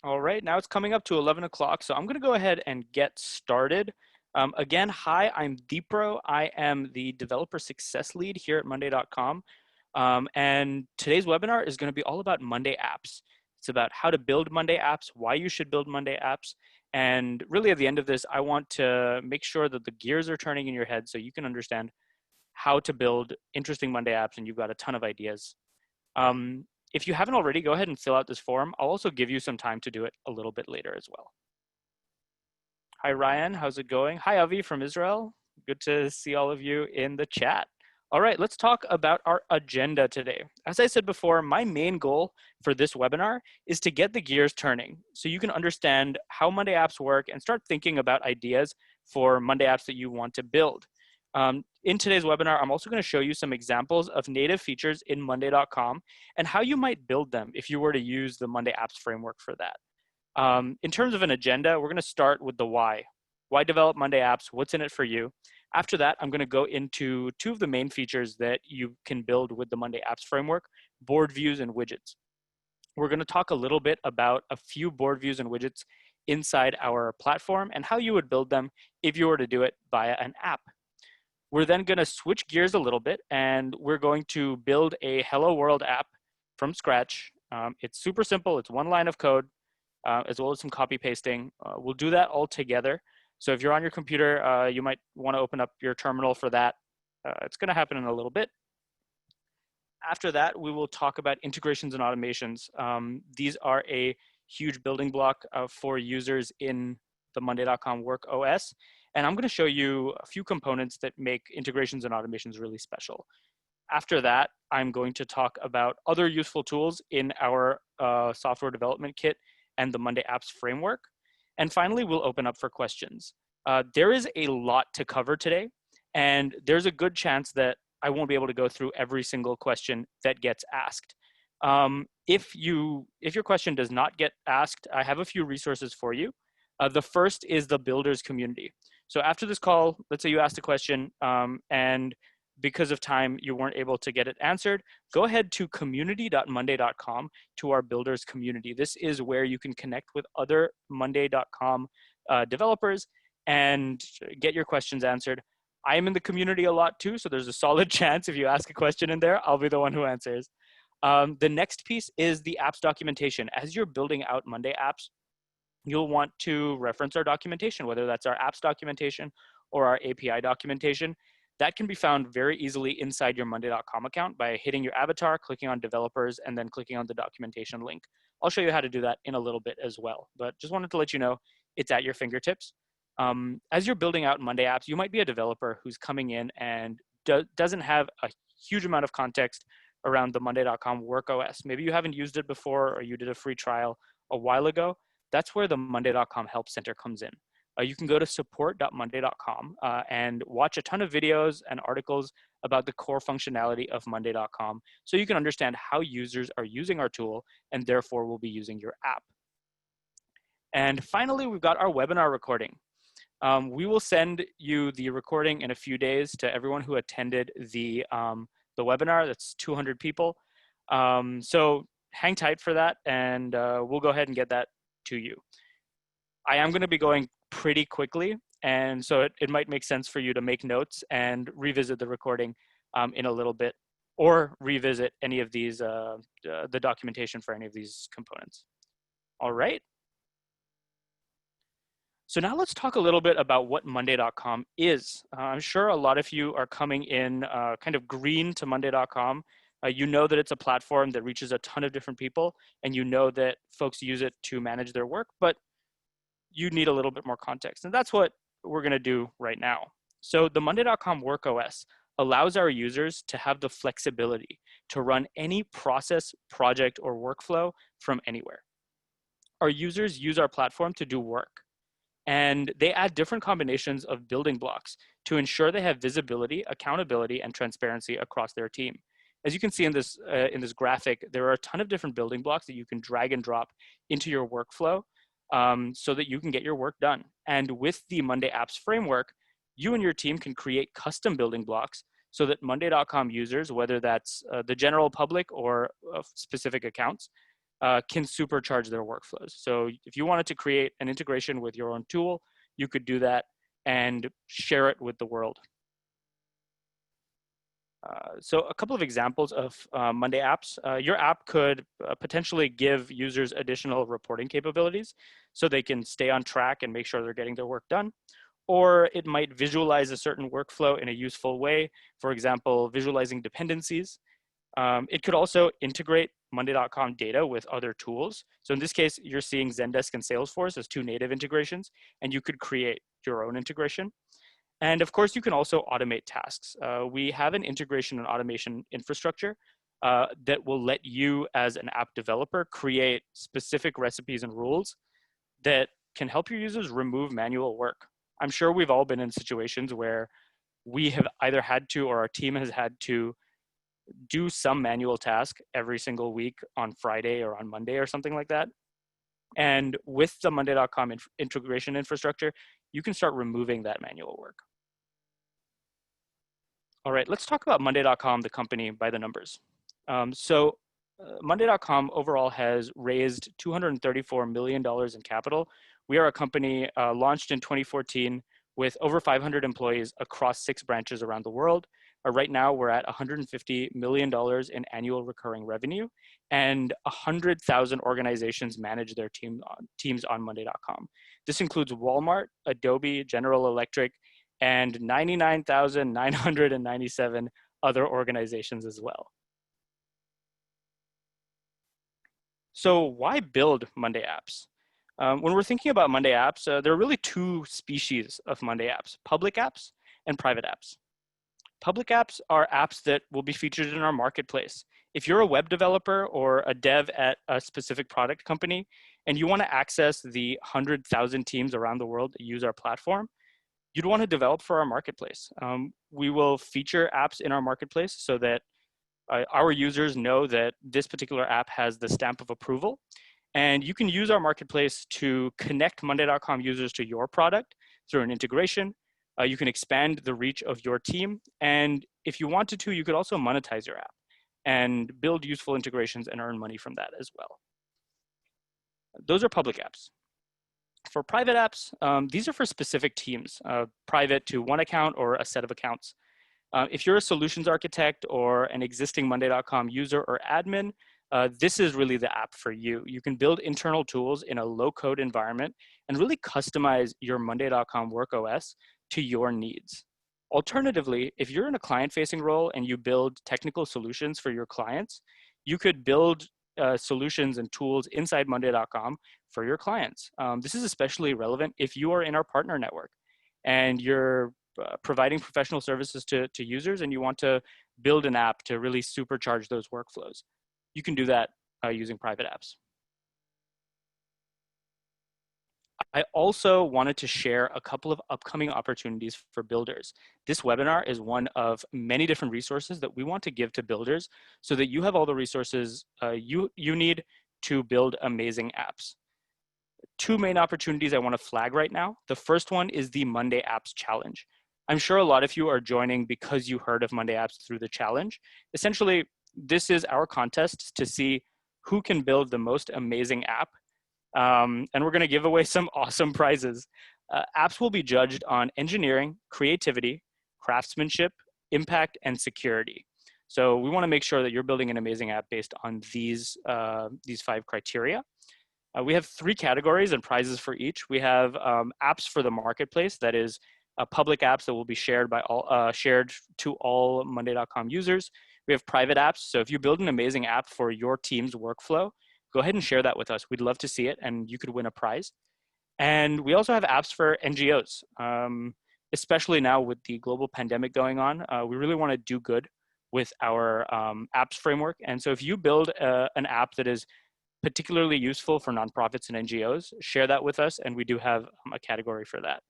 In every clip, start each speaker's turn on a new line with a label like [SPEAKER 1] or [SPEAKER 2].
[SPEAKER 1] All right, now it's coming up to 11 o'clock, so I'm going to go ahead and get started. Again, hi, I'm Deepro. I am the Developer Success Lead here at monday.com. And today's webinar is going to be all about Monday apps. It's about how to build Monday apps, why you should build Monday apps. And really at the end of this, I want to make sure that the gears are turning in your head so you can understand how to build interesting Monday apps and you've got a ton of ideas. Um, if you haven't already, go ahead and fill out this form. I'll also give you some time to do it a little bit later as well. Hi, Ryan. How's it going? Hi, Avi from Israel. Good to see all of you in the chat. All right, let's talk about our agenda today. As I said before, my main goal for this webinar is to get the gears turning so you can understand how Monday apps work and start thinking about ideas for Monday apps that you want to build. In today's webinar, I'm also going to show you some examples of native features in monday.com and how you might build them if you were to use the Monday Apps Framework for that. In terms of an agenda, we're going to start with the why. Why develop Monday apps? What's in it for you? After that, I'm going to go into two of the main features that you can build with the Monday Apps Framework, board views and widgets. We're going to talk a little bit about a few board views and widgets inside our platform and how you would build them if you were to do it via an app. We're then going to switch gears a little bit and we're going to build a Hello World app from scratch. It's super simple. It's one line of code, as well as some copy pasting. We'll do that all together. So if you're on your computer, you might want to open up your terminal for that. It's going to happen in a little bit. After that, we will talk about integrations and automations. These are a huge building block for users in the monday.com work OS. And I'm going to show you a few components that make integrations and automations really special. After that, I'm going to talk about other useful tools in our software development kit and the Monday Apps Framework. And finally, we'll open up for questions. There is a lot to cover today, and there's a good chance that I won't be able to go through every single question that gets asked. If your question does not get asked, I have a few resources for you. The first is the builders community. So after this call, let's say you asked a question and because of time, you weren't able to get it answered, go ahead to community.monday.com to our builders community. This is where you can connect with other monday.com developers and get your questions answered. I am in the community a lot too, so there's a solid chance if you ask a question in there, I'll be the one who answers. The next piece is the apps documentation. As you're building out Monday apps, you'll want to reference our documentation, whether that's our apps documentation or our API documentation. That can be found very easily inside your monday.com account by hitting your avatar, clicking on developers, and then clicking on the documentation link. I'll show you how to do that in a little bit as well, but just wanted to let you know it's at your fingertips. As you're building out Monday apps, you might be a developer who's coming in and doesn't have a huge amount of context around the monday.com work OS. Maybe you haven't used it before or you did a free trial a while ago. That's where the monday.com Help Center comes in. You can go to support.monday.com and watch a ton of videos and articles about the core functionality of monday.com so you can understand how users are using our tool and therefore will be using your app. And finally, we've got our webinar recording. We will send you the recording in a few days to everyone who attended the webinar. That's 200 people. So hang tight for that and we'll go ahead and get that to you. I am going to be going pretty quickly, and so it might make sense for you to make notes and revisit the recording in a little bit, or revisit any of these, the documentation for any of these components. All right. So now let's talk a little bit about what monday.com is. I'm sure a lot of you are coming in kind of green to monday.com. You know that it's a platform that reaches a ton of different people, and you know that folks use it to manage their work, but you need a little bit more context. And that's what we're going to do right now. So the monday.com work OS allows our users to have the flexibility to run any process, project, or workflow from anywhere. Our users use our platform to do work, and they add different combinations of building blocks to ensure they have visibility, accountability, and transparency across their team. As you can see in this graphic, there are a ton of different building blocks that you can drag and drop into your workflow so that you can get your work done. And with the Monday Apps Framework, you and your team can create custom building blocks so that monday.com users, whether that's the general public or specific accounts, can supercharge their workflows. So if you wanted to create an integration with your own tool, you could do that and share it with the world. So a couple of examples of Monday apps. Your app could potentially give users additional reporting capabilities so they can stay on track and make sure they're getting their work done. Or it might visualize a certain workflow in a useful way. For example, visualizing dependencies. It could also integrate monday.com data with other tools. So in this case, you're seeing Zendesk and Salesforce as two native integrations, and you could create your own integration. And of course, you can also automate tasks. We have an integration and automation infrastructure that will let you as an app developer create specific recipes and rules that can help your users remove manual work. I'm sure we've all been in situations where we have either had to or our team has had to do some manual task every single week on Friday or on Monday or something like that. And with the monday.com integration infrastructure, you can start removing that manual work. All right, let's talk about monday.com, the company, by the numbers. Monday.com overall has raised $234 million in capital. We are a company launched in 2014 with over 500 employees across 6 branches around the world. Right now, we're at $150 million in annual recurring revenue, and 100,000 organizations manage their teams on monday.com. This includes Walmart, Adobe, General Electric, and 99,997 other organizations as well. So why build Monday apps? When we're thinking about Monday apps, there are really 2 species of Monday apps: public apps and private apps. Public apps are apps that will be featured in our marketplace. If you're a web developer or a dev at a specific product company, and you want to access the 100,000 teams around the world that use our platform, you'd want to develop for our marketplace. We will feature apps in our marketplace so that our users know that this particular app has the stamp of approval. And you can use our marketplace to connect monday.com users to your product through an integration. You can expand the reach of your team. And if you wanted to, you could also monetize your app and build useful integrations and earn money from that as well. Those are public apps. For private apps, these are for specific teams, private to one account or a set of accounts. If you're a solutions architect or an existing monday.com user or admin, this is really the app for you. You can build internal tools in a low-code environment and really customize your monday.com work OS to your needs. Alternatively, if you're in a client-facing role and you build technical solutions for your clients, you could build solutions and tools inside monday.com for your clients. This is especially relevant if you are in our partner network and you're providing professional services to users and you want to build an app to really supercharge those workflows. You can do that using private apps. I also wanted to share a couple of upcoming opportunities for builders. This webinar is one of many different resources that we want to give to builders so that you have all the resources you need to build amazing apps. 2 main opportunities I want to flag right now. The first one is the Monday Apps Challenge. I'm sure a lot of you are joining because you heard of Monday Apps through the challenge. Essentially, this is our contest to see who can build the most amazing app. And we're going to give away some awesome prizes. Apps will be judged on engineering, creativity, craftsmanship, impact, and security. So we want to make sure that you're building an amazing app based on these 5 criteria. We have 3 categories and prizes for each. We have apps for the marketplace, that is public apps that will be shared by all shared to all monday.com users. We have private apps. So if you build an amazing app for your team's workflow, go ahead and share that with us. We'd love to see it and you could win a prize. And we also have apps for NGOs, especially now with the global pandemic going on. We really want to do good with our apps framework. And so if you build an app that is particularly useful for nonprofits and NGOs, share that with us, and we do have a category for that.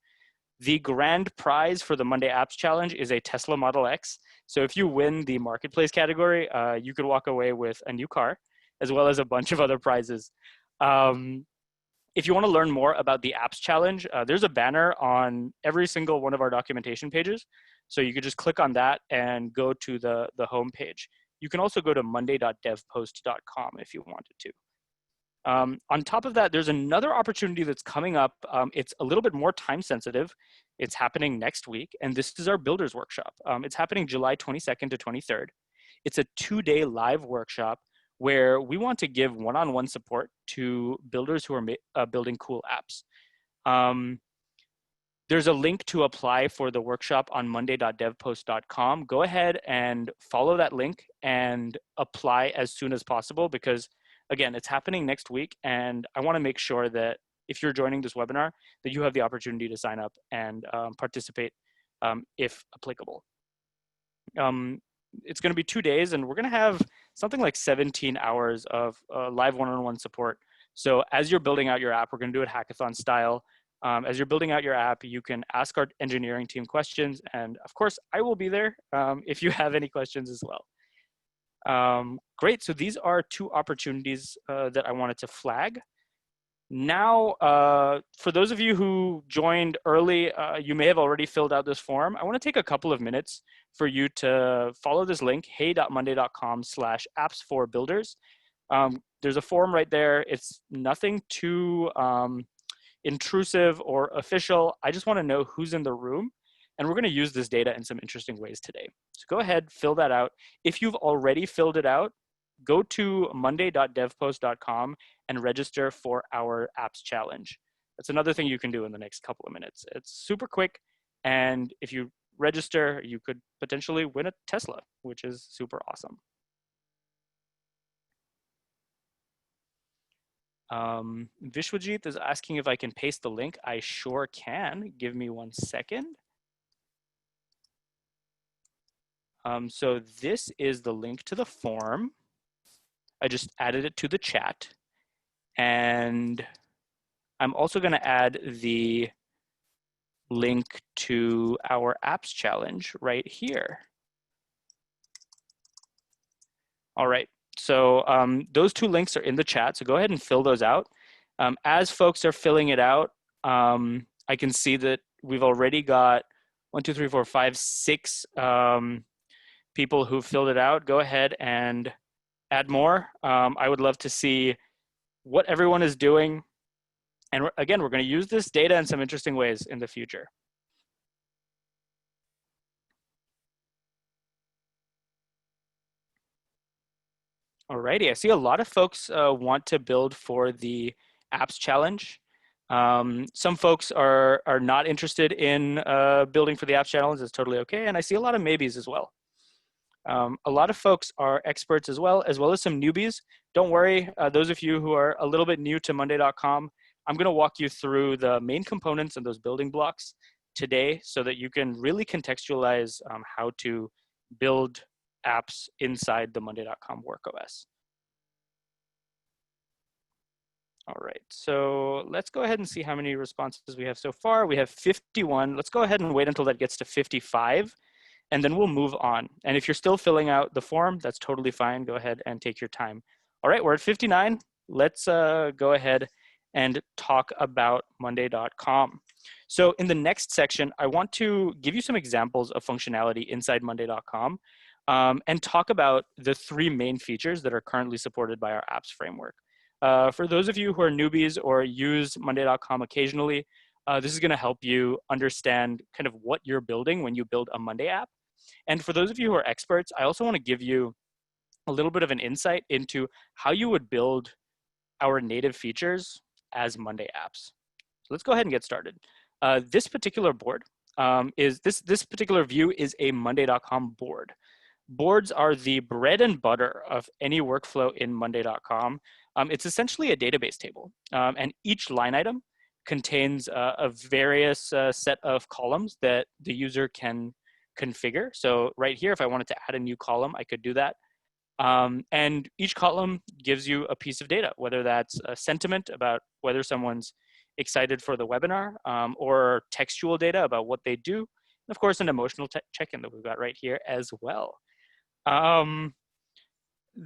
[SPEAKER 1] The grand prize for the Monday Apps Challenge is a Tesla Model X. So if you win the marketplace category, you could walk away with a new car, as well as a bunch of other prizes. If you want to learn more about the Apps Challenge, there's a banner on every single one of our documentation pages. So you could just click on that and go to the home page. You can also go to monday.devpost.com if you wanted to. On top of that, there's another opportunity that's coming up. It's a little bit more time sensitive. It's happening next week, and this is our Builders Workshop. It's happening July 22nd to 23rd. It's a 2-day live workshop where we want to give one-on-one support to builders who are building cool apps. There's a link to apply for the workshop on monday.devpost.com. Go ahead and follow that link and apply as soon as possible because, again, it's happening next week. And I want to make sure that if you're joining this webinar, that you have the opportunity to sign up and participate if applicable. It's going to be 2 days, and we're going to have something like 17 hours of live one-on-one support. So as you're building out your app, we're going to do it hackathon style. As you're building out your app, you can ask our engineering team questions. And of course, I will be there if you have any questions as well. Great, so these are 2 opportunities that I wanted to flag. Now, for those of you who joined early, you may have already filled out this form. I want to take a couple of minutes for you to follow this link, hey.monday.com/apps4builders. There's a form right there. It's nothing too intrusive or official. I just want to know who's in the room, and we're going to use this data in some interesting ways today. So go ahead, fill that out. If you've already filled it out, go to monday.devpost.com and register for our apps challenge. That's another thing you can do in the next couple of minutes. It's super quick, and if you register, you could potentially win a Tesla, which is super awesome. Vishwajit is asking if I can paste the link. I sure can. Give me 1 second. So this is the link to the form. I just added it to the chat. And I'm also going to add the link to our apps challenge right here. All right. So those 2 links are in the chat, so go ahead and fill those out. As folks are filling it out, I can see that we've already got 1, 2, 3, 4, 5, 6 people who filled it out. Go ahead and add more. I would love to see what everyone is doing. And again, we're going to use this data in some interesting ways in the future. Alrighty, I see a lot of folks want to build for the apps challenge. Some folks are not interested in building for the apps challenge. It's totally okay. And I see a lot of maybes as well. A lot of folks are experts as well as some newbies. Don't worry, those of you who are a little bit new to monday.com, I'm going to walk you through the main components and those building blocks today so that you can really contextualize how to build apps inside the monday.com workOS. All right, so let's go ahead and see how many responses we have so far. We have 51. Let's go ahead and wait until that gets to 55, and then we'll move on. And if you're still filling out the form, that's totally fine. Go ahead and take your time. All right, we're at 59. Let's go ahead and talk about monday.com. So in the next section, I want to give you some examples of functionality inside monday.com and talk about the 3 main features that are currently supported by our apps framework. For those of you who are newbies or use monday.com occasionally, this is going to help you understand kind of what you're building when you build a Monday app. And for those of you who are experts, I also want to give you a little bit of an insight into how you would build our native features as Monday apps. So let's go ahead and get started. This particular board this particular view is a monday.com board. Boards are the bread and butter of any workflow in monday.com. It's essentially a database table, and each line item contains a various set of columns that the user can configure. So right here, if I wanted to add a new column, I could do that. And each column gives you a piece of data, whether that's a sentiment about whether someone's excited for the webinar, or textual data about what they do, and of course, an emotional check-in that we've got right here as well.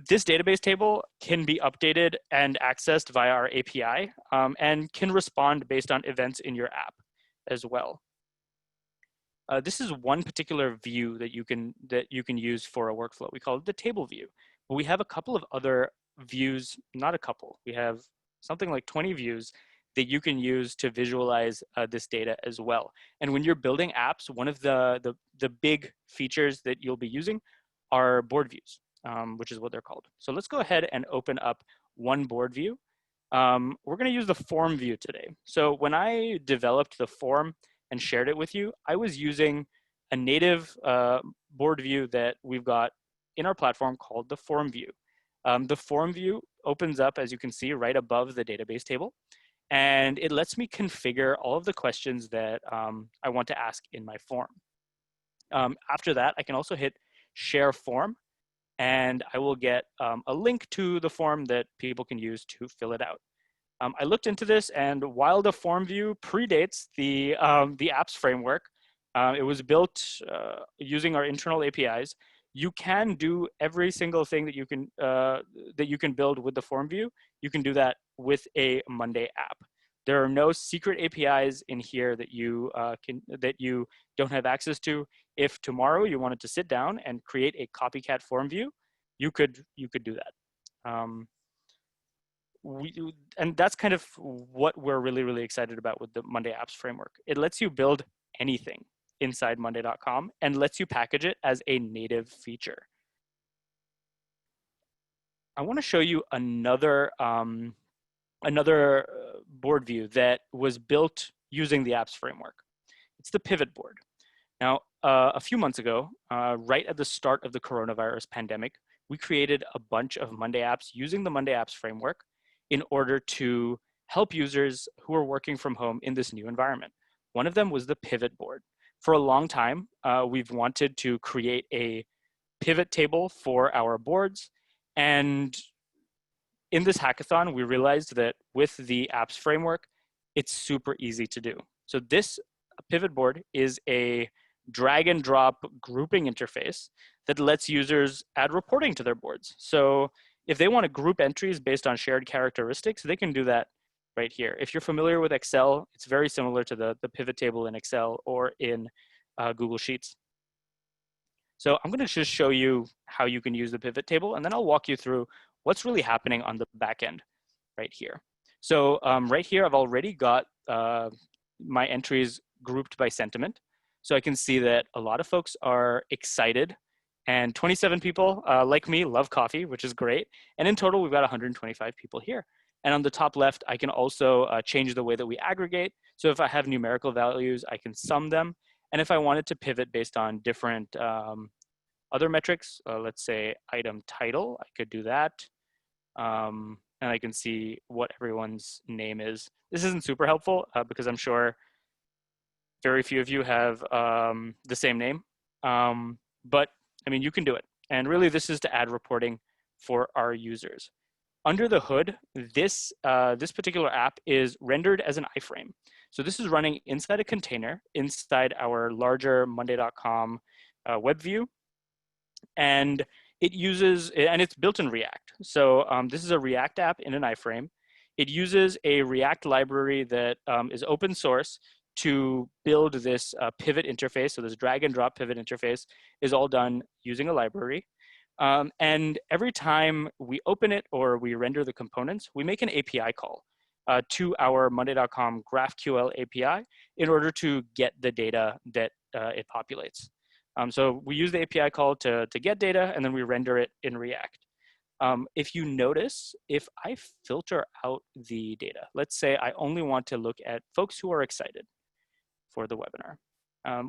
[SPEAKER 1] This database table can be updated and accessed via our API and can respond based on events in your app as well. This is one particular view that you can use for a workflow. We call it the table view. But we have a couple of other views, not a couple. We have something like 20 views that you can use to visualize this data as well. And when you're building apps, one of the big features that you'll be using are board views, which is what they're called. So let's go ahead and open up one board view. We're going to use the form view today. So when I developed the form and shared it with you, I was using a native board view that we've got in our platform called the form view. The form view opens up, as you can see, right above the database table. And it lets me configure all of the questions that I want to ask in my form. After that, I can also hit share form, and I will get a link to the form that people can use to fill it out. I looked into this, and while the form view predates the Apps Framework, it was built using our internal APIs. You can do every single thing that you can build with the form view. You can do that with a Monday app. There are no secret APIs in here that you don't have access to. If tomorrow you wanted to sit down and create a copycat form view, you could do that. And that's kind of what we're really excited about with the Monday Apps Framework. It lets you build anything inside monday.com and lets you package it as a native feature. I want to show you another board view that was built using the Apps Framework. It's the pivot board. Now, a few months ago, right at the start of the coronavirus pandemic, we created a bunch of Monday apps using the Monday Apps Framework in order to help users who are working from home in this new environment. One of them was the pivot board. For a long time, we've wanted to create a pivot table for our boards. And in this hackathon, we realized that with the Apps Framework, it's super easy to do. So this pivot board is a drag and drop grouping interface that lets users add reporting to their boards. So if they want to group entries based on shared characteristics, they can do that right here. If you're familiar with Excel, it's very similar to the pivot table in Excel or in Google Sheets. So I'm going to just show you how you can use the pivot table, and then I'll walk you through what's really happening on the back end right here. So right here, I've already got my entries grouped by sentiment. So I can see that a lot of folks are excited, and 27 people like me love coffee, which is great. And in total, we've got 125 people here. And on the top left, I can also change the way that we aggregate. So if I have numerical values, I can sum them. And if I wanted to pivot based on different other metrics, let's say item title, I could do that. And I can see what everyone's name is. This isn't super helpful because I'm sure very few of you have the same name. But I mean, you can do it. And really, this is to add reporting for our users. Under the hood, this particular app is rendered as an iframe. So this is running inside a container, inside our larger monday.com web view. And it's built in React. So this is a React app in an iframe. It uses a React library that is open source to build this pivot interface. So this drag and drop pivot interface is all done using a library. And every time we open it or we render the components, we make an API call to our monday.com GraphQL API in order to get the data that it populates. So we use the API call to get data, and then we render it in React. If you notice, if I filter out the data, let's say I only want to look at folks who are excited for the webinar.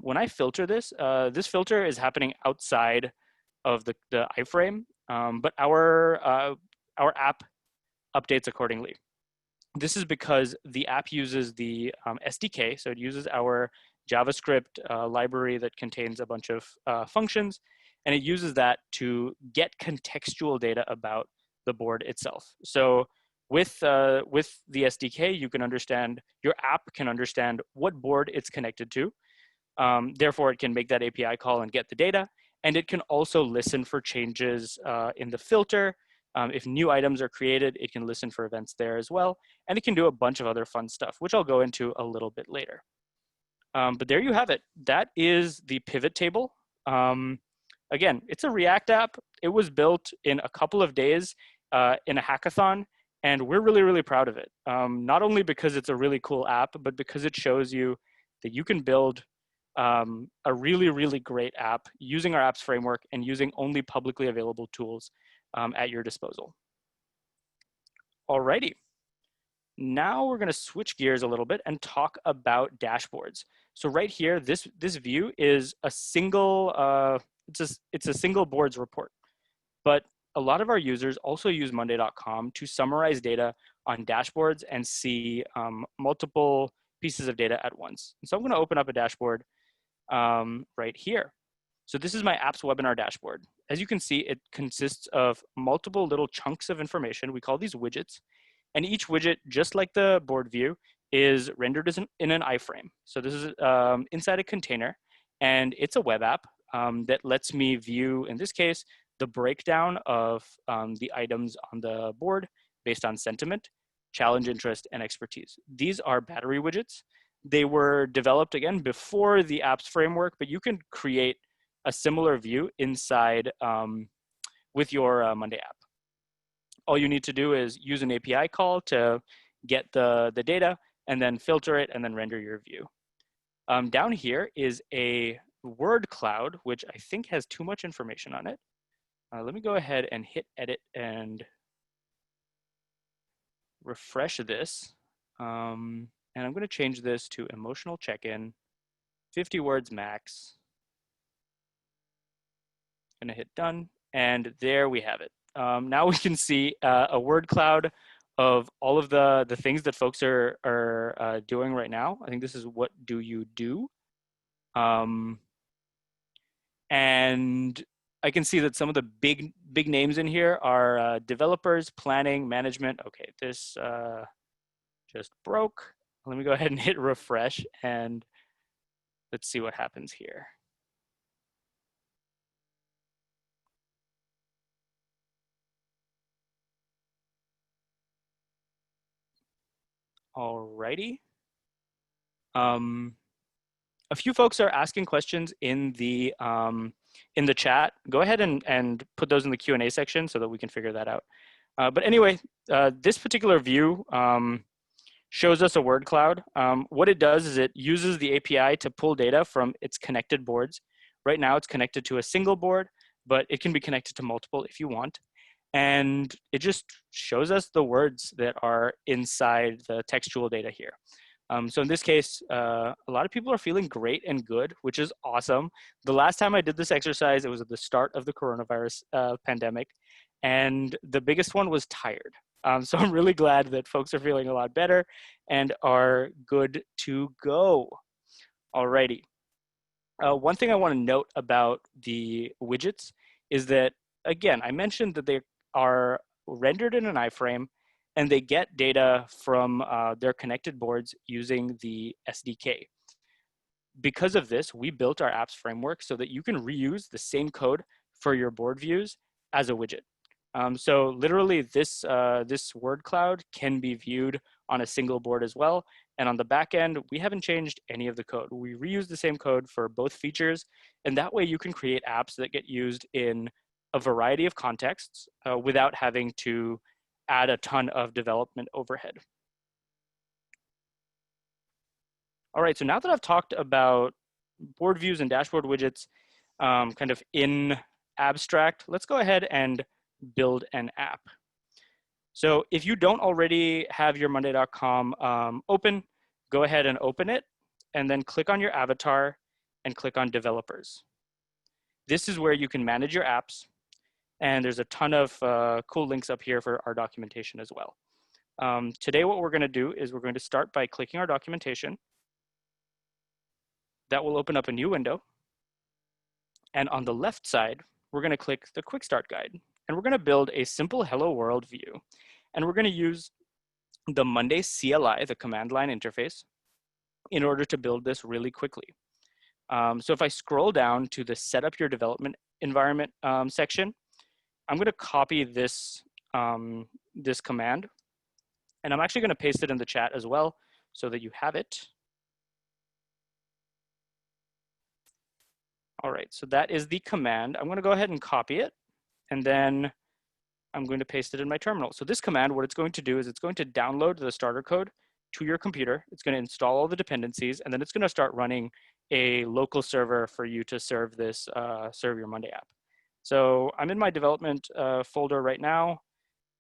[SPEAKER 1] When I filter this, this filter is happening outside of the iframe, but our app updates accordingly. This is because the app uses the SDK, so it uses our JavaScript library that contains a bunch of functions, and it uses that to get contextual data about the board itself. So with the SDK, you can understand, your app can understand what board it's connected to. Therefore, it can make that API call and get the data. And it can also listen for changes in the filter. If new items are created, it can listen for events there as well. And it can do a bunch of other fun stuff, which I'll go into a little bit later. But there you have it. That is the pivot table. Again, it's a React app. It was built in a couple of days in a hackathon. And we're really, really proud of it. Not only because it's a really cool app, but because it shows you that you can build a really, really great app using our apps framework and using only publicly available tools at your disposal. Alrighty. Now we're going to switch gears a little bit and talk about dashboards. So right here, this view is a single it's a single boards report. But a lot of our users also use monday.com to summarize data on dashboards and see multiple pieces of data at once. And so I'm going to open up a dashboard right here. So this is my apps webinar dashboard. As you can see, it consists of multiple little chunks of information. We call these widgets. And each widget, just like the board view, is rendered as in an iframe. So this is inside a container, and it's a web app that lets me view, in this case, the breakdown of the items on the board based on sentiment, challenge, interest, and expertise. These are battery widgets. They were developed, again, before the apps framework, but you can create a similar view inside with your Monday app. All you need to do is use an API call to get the data and then filter it and then render your view. Down here is a word cloud, which I think has too much information on it. Let me go ahead and hit edit and refresh this. And I'm going to change this to emotional check-in, 50 words max. I'm going to hit done, and there we have it. Now we can see a word cloud of all of the things that folks are doing right now. I think this is what do you do. And I can see that some of the big names in here are developers, planning, management. Okay, this just broke. Let me go ahead and hit refresh, and let's see what happens here. Alrighty. A few folks are asking questions in the chat. Go ahead and put those in the Q&A section so that we can figure that out. But anyway, this particular view shows us a word cloud. What it does is it uses the API to pull data from its connected boards. Right now it's connected to a single board, but it can be connected to multiple if you want. And it just shows us the words that are inside the textual data here. So in this case, a lot of people are feeling great and good, which is awesome. The last time I did this exercise, it was at the start of the coronavirus pandemic. And the biggest one was tired. So I'm really glad that folks are feeling a lot better and are good to go. Alrighty. One thing I want to note about the widgets is that, again, I mentioned that they are rendered in an iframe and they get data from their connected boards using the SDK. Because of this, we built our apps framework so that you can reuse the same code for your board views as a widget. So literally this word cloud can be viewed on a single board as well. And on the back end, we haven't changed any of the code. We reuse the same code for both features. And that way you can create apps that get used in a variety of contexts without having to add a ton of development overhead. All right, so now that I've talked about board views and dashboard widgets kind of in abstract, let's go ahead and build an app. So if you don't already have your monday.com open, go ahead and open it and then click on your avatar and click on developers. This is where you can manage your apps, and there's a ton of cool links up here for our documentation as well. Today what we're going to do is we're going to start by clicking our documentation. That will open up a new window. And on the left side, we're going to click the quick start guide. And we're going to build a simple hello world view. And we're going to use the Monday CLI, the command line interface, in order to build this really quickly. So if I scroll down to the setup your development environment section, I'm going to copy this, this command. And I'm actually going to paste it in the chat as well so that you have it. All right, so that is the command. I'm going to go ahead and copy it. And then I'm going to paste it in my terminal. So this command, what it's going to do is it's going to download the starter code to your computer. It's going to install all the dependencies, and then it's going to start running a local server for you to serve this, serve your Monday app. So I'm in my development folder right now.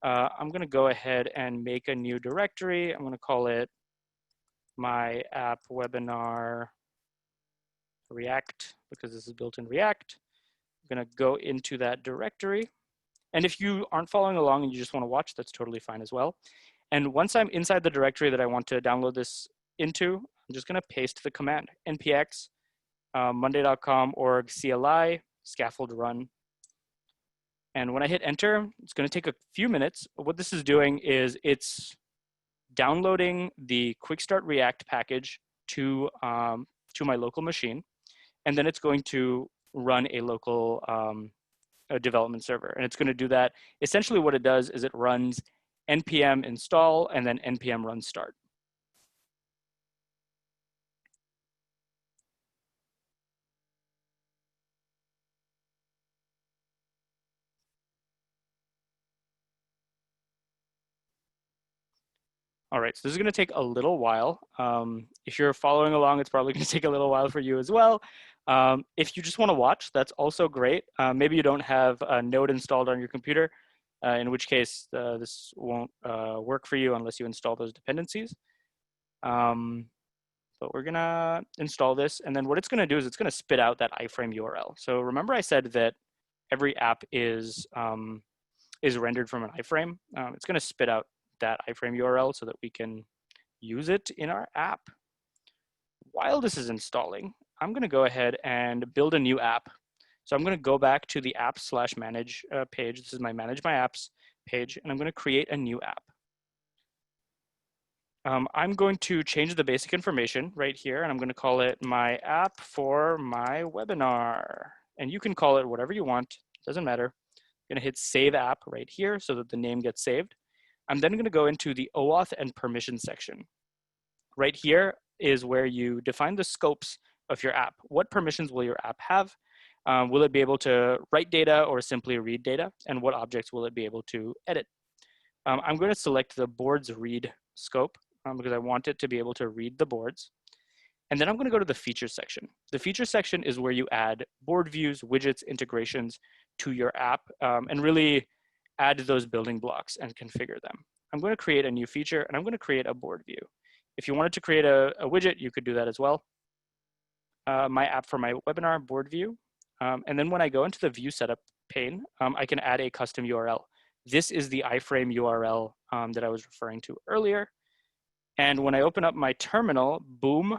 [SPEAKER 1] I'm going to go ahead and make a new directory. I'm going to call it my app webinar React, because this is built in React. I'm going to go into that directory. And if you aren't following along and you just want to watch, that's totally fine as well. And once I'm inside the directory that I want to download this into, I'm just going to paste the command npx monday.com org CLI scaffold run. And when I hit enter, it's going to take a few minutes. What this is doing is it's downloading the Quick Start React package to my local machine. And then it's going to run a local a development server. And it's going to do that. Essentially what it does is it runs npm install and then npm run start. All right, so this is going to take a little while. If you're following along, it's probably going to take a little while for you as well. If you just want to watch, that's also great. Maybe you don't have a Node installed on your computer, in which case this won't work for you unless you install those dependencies. But we're going to install this. And then what it's going to do is it's going to spit out that iframe URL. So remember I said that every app is rendered from an iframe. It's going to spit out that iframe URL so that we can use it in our app. While this is installing, I'm going to go ahead and build a new app. So I'm going to go back to the apps/manage page. This is my manage my apps page, and I'm going to create a new app. I'm going to change the basic information right here, and I'm going to call it my app for my webinar. And you can call it whatever you want, doesn't matter. I'm going to hit save app right here so that the name gets saved. I'm then going to go into the OAuth and permission section. Right here is where you define the scopes of your app. What permissions will your app have? Will it be able to write data or simply read data? And what objects will it be able to edit? I'm going to select the boards read scope because I want it to be able to read the boards. And then I'm going to go to the features section. The features section is where you add board views, widgets, integrations to your app, and really add those building blocks and configure them. I'm going to create a new feature, and I'm going to create a board view. If you wanted to create a widget, you could do that as well. My app for my webinar board view. And then when I go into the view setup pane, I can add a custom URL. This is the iframe URL that I was referring to earlier. And when I open up my terminal, boom,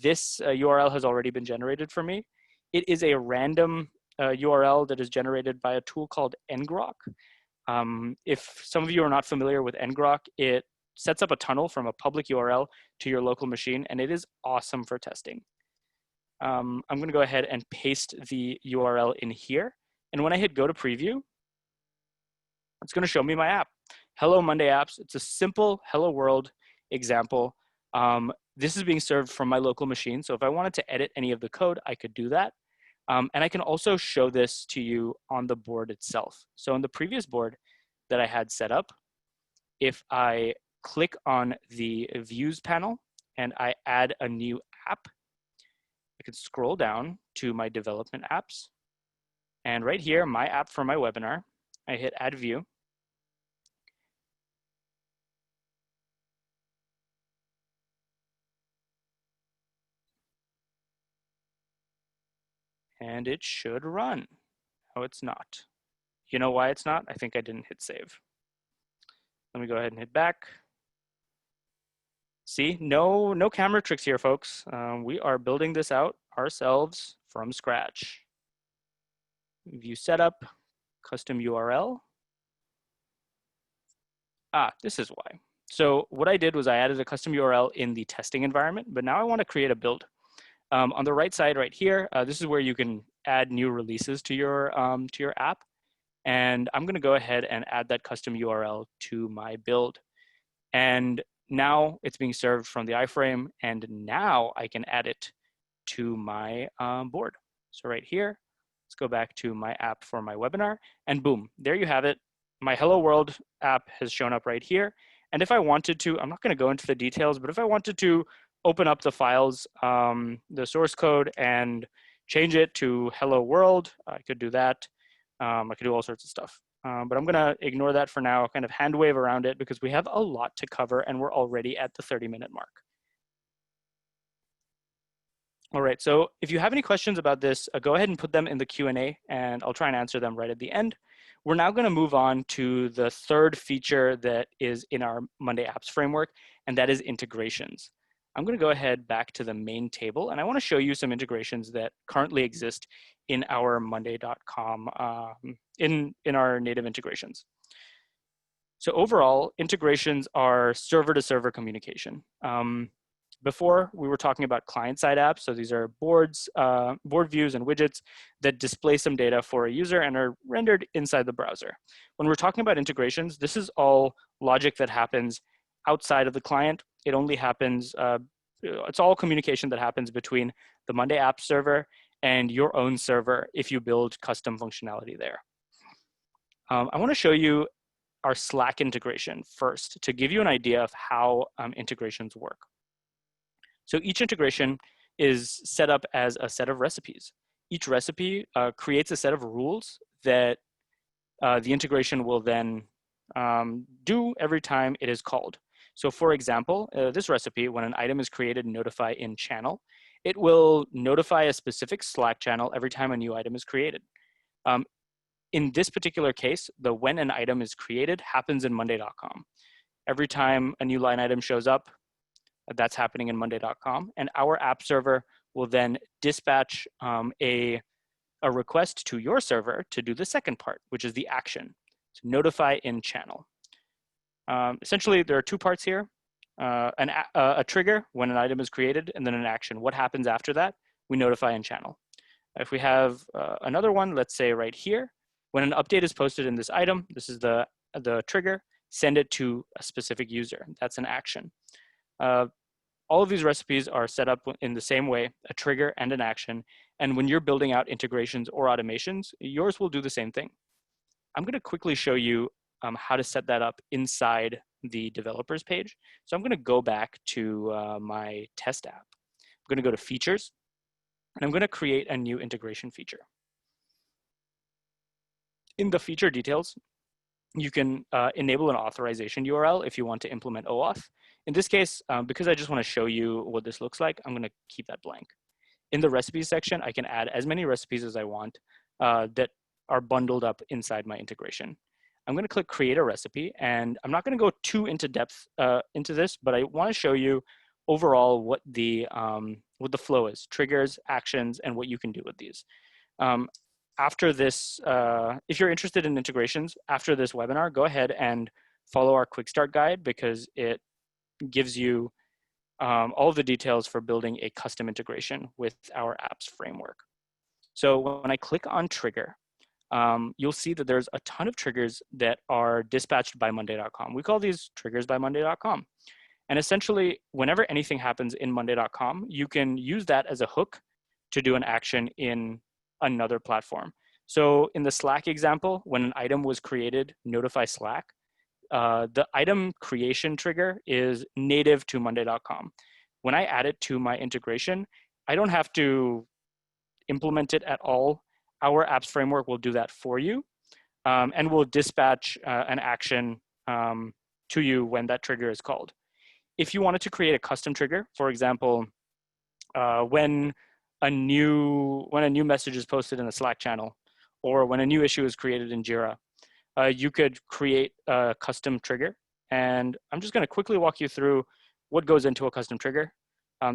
[SPEAKER 1] this URL has already been generated for me. It is a random URL that is generated by a tool called ngrok. If some of you are not familiar with ngrok, it sets up a tunnel from a public URL to your local machine, and it is awesome for testing. I'm going to go ahead and paste the URL in here. And when I hit go to preview, it's going to show me my app. Hello Monday Apps. It's a simple hello world example. This is being served from my local machine. So if I wanted to edit any of the code, I could do that. And I can also show this to you on the board itself. So on the previous board that I had set up, if I click on the views panel and I add a new app, I can scroll down to my development apps. And right here, my app for my webinar, I hit add view. And it should run. No, it's not. You know why it's not? I think I didn't hit save. Let me go ahead and hit back. See, no camera tricks here, folks. We are building this out ourselves from scratch. View setup, custom URL. This is why. So what I did was I added a custom URL in the testing environment, but now I want to create a build. On the right side right here, this is where you can add new releases to your app. And I'm going to go ahead and add that custom URL to my build. And now it's being served from the iframe, and now I can add it to my board. So right here, let's go back to my app for my webinar, and boom, there you have it. my Hello World app has shown up right here. And if I wanted to, I'm not going to go into the details, but if I wanted to open up the files, the source code, and change it to Hello World, I could do that. I could do all sorts of stuff. But I'm going to ignore that for now, kind of hand wave around it because we have a lot to cover and we're already at the 30-minute mark. All right, so if you have any questions about this, go ahead and put them in the Q&A and I'll try and answer them right at the end. We're now gonna move on to the third feature that is in our Monday Apps framework, and that is integrations. I'm gonna go ahead back to the main table and I wanna show you some integrations that currently exist in our monday.com, in our native integrations. So overall, integrations are server-to-server communication. Before, we were talking about client-side apps. So these are boards, board views and widgets that display some data for a user and are rendered inside the browser. When we're talking about integrations, this is all logic that happens outside of the client. It only happens, it's all communication that happens between the Monday app server and your own server if you build custom functionality there. I want to show you our Slack integration first to give you an idea of how integrations work. So each integration is set up as a set of recipes. Each recipe creates a set of rules that the integration will then do every time it is called. So for example, this recipe, when an item is created, notify in channel, it will notify a specific Slack channel every time a new item is created. In this particular case, the when an item is created happens in monday.com. Every time a new line item shows up, that's happening in monday.com. And our app server will then dispatch a request to your server to do the second part, which is the action, to notify in channel. Essentially, there are two parts here. A trigger when an item is created, and then an action. What happens after that? We notify in channel. If we have another one, let's say right here, when an update is posted in this item, this is the trigger, send it to a specific user. That's an action. All of these recipes are set up in the same way, a trigger and an action. And when you're building out integrations or automations, yours will do the same thing. I'm going to quickly show you how to set that up inside the developers page. So I'm going to go back to my test app. I'm going to go to features, and I'm going to create a new integration feature. In the feature details, you can enable an authorization URL if you want to implement OAuth. In this case, because I just want to show you what this looks like, I'm going to keep that blank. In the recipes section, I can add as many recipes as I want that are bundled up inside my integration. I'm going to click create a recipe, and I'm not going to go too into depth into this, but I want to show you overall what the flow is, triggers, actions, and what you can do with these. After this, if you're interested in integrations, after this webinar, go ahead and follow our quick start guide because it gives you all of the details for building a custom integration with our apps framework. So when I click on trigger, you'll see that there's a ton of triggers that are dispatched by monday.com. We call these triggers by monday.com. And essentially, whenever anything happens in monday.com, you can use that as a hook to do an action in another platform. So in the Slack example, when an item was created, notify Slack, the item creation trigger is native to monday.com. When I add it to my integration, I don't have to implement it at all. Our apps framework will do that for you and will dispatch an action to you when that trigger is called. If you wanted to create a custom trigger, for example, when a new message is posted in the Slack channel, or when a new issue is created in Jira, you could create a custom trigger. And I'm just going to quickly walk you through what goes into a custom trigger.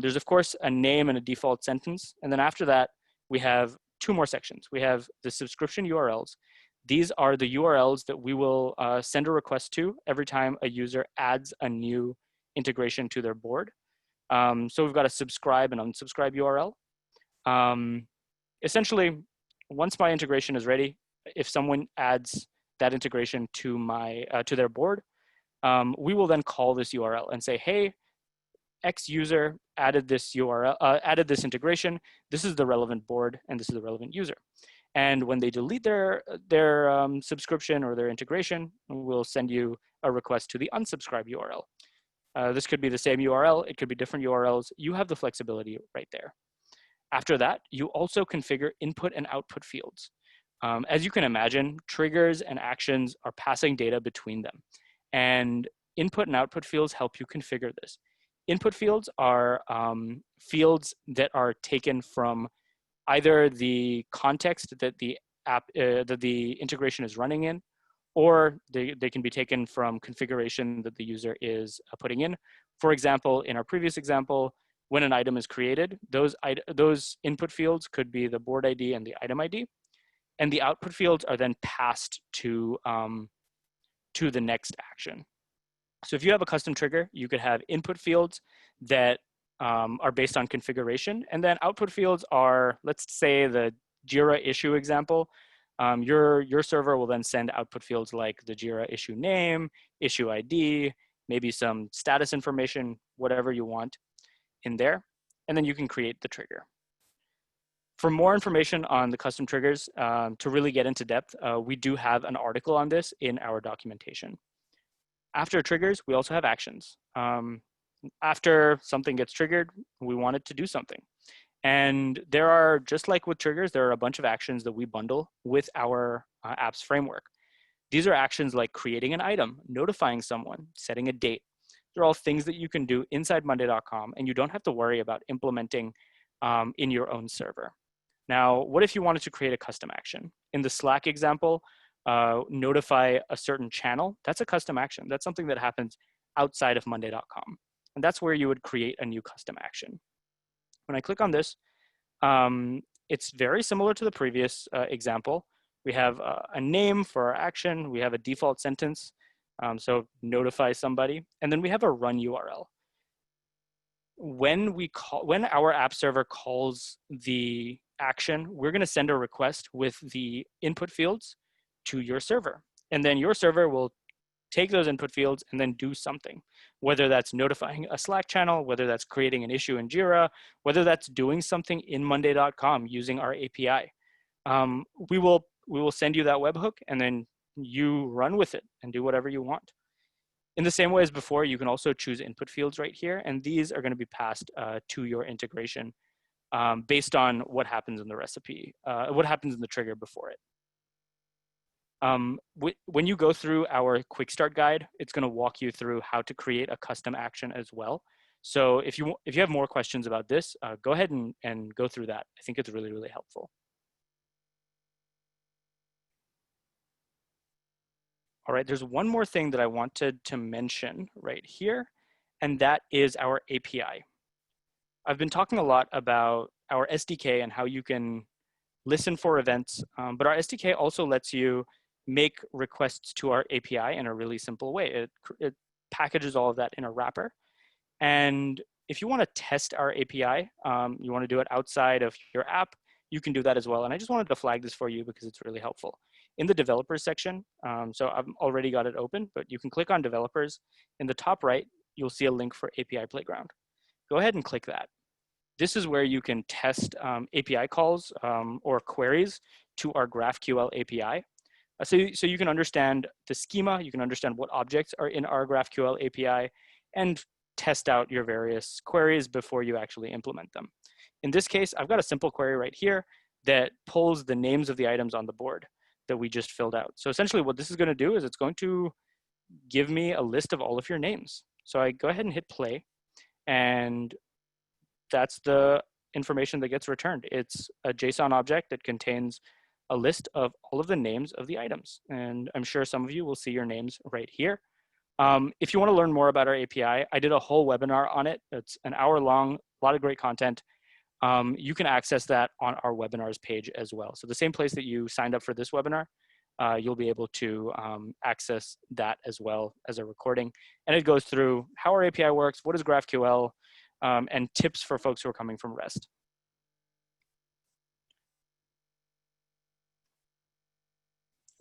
[SPEAKER 1] There's, of course, a name and a default sentence. And then after that, we have two more sections. We have the subscription URLs. These are the URLs that we will send a request to every time a user adds a new integration to their board. So we've got a subscribe and unsubscribe URL. Essentially, once my integration is ready, if someone adds that integration to my to their board, we will then call this URL and say, hey, X user added this URL, added this integration. This is the relevant board, and this is the relevant user. And when they delete their subscription or their integration, we'll send you a request to the unsubscribe URL. This could be the same URL, it could be different URLs. You have the flexibility right there. After that, you also configure input and output fields. As you can imagine, triggers and actions are passing data between them. And input and output fields help you configure this. Input fields are fields that are taken from either the context that the app, that the integration is running in, or they can be taken from configuration that the user is putting in. For example, in our previous example, when an item is created, those input fields could be the board ID and the item ID, and the output fields are then passed to the next action. So if you have a custom trigger, you could have input fields that are based on configuration, and then output fields are, let's say, the Jira issue example. Your server will then send output fields like the Jira issue name, issue ID, maybe some status information, whatever you want in there, and then you can create the trigger. For more information on the custom triggers, to really get into depth, we do have an article on this in our documentation. After triggers, we also have actions. After something gets triggered, we want it to do something. And there are, just like with triggers, there are a bunch of actions that we bundle with our apps framework. These are actions like creating an item, notifying someone, setting a date. They're all things that you can do inside monday.com, and you don't have to worry about implementing in your own server. Now, what if you wanted to create a custom action? In the Slack example, notify a certain channel, that's a custom action. That's something that happens outside of monday.com. And that's where you would create a new custom action. When I click on this, it's very similar to the previous example. We have a name for our action. We have a default sentence, so notify somebody. And then we have a run URL. When our app server calls the action, we're going to send a request with the input fields to your server. And then your server will take those input fields and then do something, whether that's notifying a Slack channel, whether that's creating an issue in Jira, whether that's doing something in monday.com using our API. We will send you that webhook, and then you run with it and do whatever you want. In the same way as before, you can also choose input fields right here, and these are going to be passed to your integration based on what happens in the recipe, what happens in the trigger before it. When you go through our quick start guide, it's going to walk you through how to create a custom action as well. So if you have more questions about this, go ahead and go through that. I think it's really, really helpful. All right, there's one more thing that I wanted to mention right here, and that is our API. I've been talking a lot about our SDK and how you can listen for events, but our SDK also lets you make requests to our API in a really simple way. It packages all of that in a wrapper. And if you want to test our API, you want to do it outside of your app, you can do that as well. And I just wanted to flag this for you because it's really helpful. In the developers section, so I've already got it open, but you can click on developers. In the top right, you'll see a link for API Playground. Go ahead and click that. This is where you can test API calls or queries to our GraphQL API. So you can understand the schema, you can understand what objects are in our GraphQL API, and test out your various queries before you actually implement them. In this case, I've got a simple query right here that pulls the names of the items on the board that we just filled out. So essentially what this is going to do is it's going to give me a list of all of your names. So I go ahead and hit play, and that's the information that gets returned. It's a JSON object that contains a list of all of the names of the items. And I'm sure some of you will see your names right here. If you want to learn more about our API, I did a whole webinar on it. It's an hour long, a lot of great content. You can access that on our webinars page as well. So the same place that you signed up for this webinar, you'll be able to access that as well as a recording. And it goes through how our API works, what is GraphQL, and tips for folks who are coming from REST.